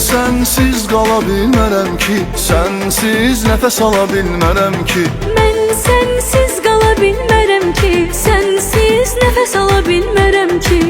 sensiz qala bilmərəm ki, sensiz nəfəs ala bilmərəm ki. Mən sensiz qala bilmərəm ki, sensiz nəfəs ala bilmərəm ki.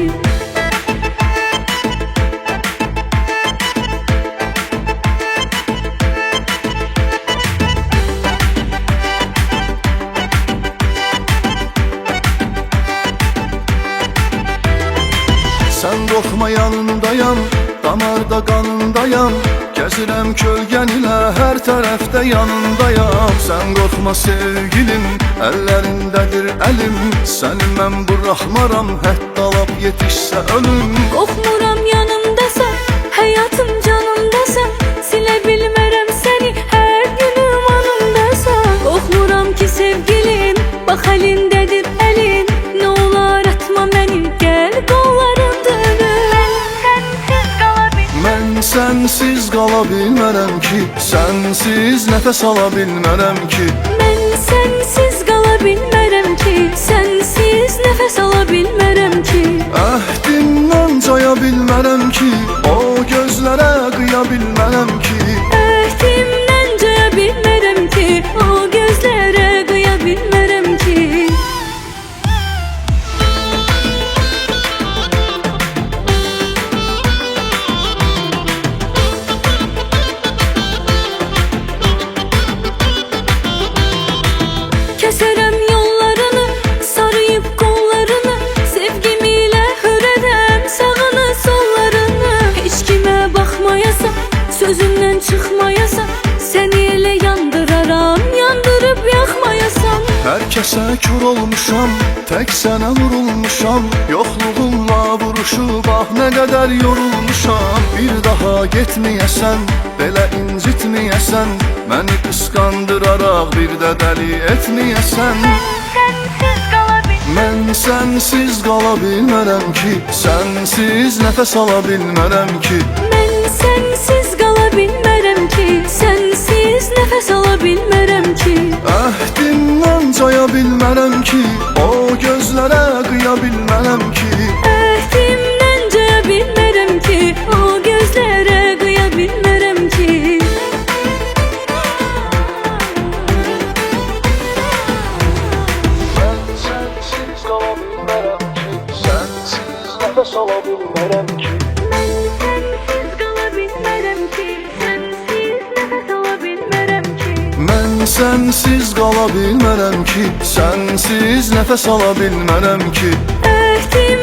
Sən qorxma yanındayam, damarda qanındayam, gəzirəm kölgən ilə hər tərəfdə yanındayam. Sən qorxma sevgilim, əllərindədir əlim, səni mən buraxmaram, hətta lap yetişsə ölüm. Qorxmuram yanımdasan, həyatım canımdasan, silə bilmərəm səni, hər günüm anımdasan. Qorxmuram ki sevgilim, bax əlindədir əlin, nə olar atma məni, gəl qollarımda ölüm. Mən sensiz qala bilmərəm ki, sensiz nəfəs ala bilmərəm ki. Mən sensiz qala bilmərəm ki, sensiz nəfəs ala bilmərəm ki. Əhdimdən caya bilmərəm ki, o gözlərə qıya bilmərəm ki. Əhdimdən caya bilmərəm ki, o gözlərə qıya bilmərəm ki. Kəsərəm yollarını, sarıyıb qollarını, sevgim ilə hürədəm sağını sollarını. Heç kimə baxmayasan, sözümdən çıxmayasan, səni elə yandıraram, yandırıb yaxmayasan. Hər kəsə kör olmuşam, tək sənə vurulmuşam, yoxluğunla vuruşub ah nə qədər yorulmuşam. Bir daha getməyəsən, belə incitməyəsən, məni qısqandıraraq bir də dəli etməyəsən. Mən sensiz qala bilmərəm ki, sensiz nəfəs ala bilmərəm ki. Mən sensiz qala bilmərəm ki, sensiz nəfəs ala bilmərəm ki. Əhdimdən caya bilmərəm ki, o gözlərə qıya bilmərəm ki. Əhdimdən caya bilmərəm ki, o gözlərə qıya bilmərəm ki. Mən sensiz qala bilmərəm ki, sensiz nəfəs ala bilmərəm ki. Mən sensiz qala bilmərəm ki, sensiz nəfəs ala bilmərəm ki. Mən sensiz qala bilmərəm ki, Əhdim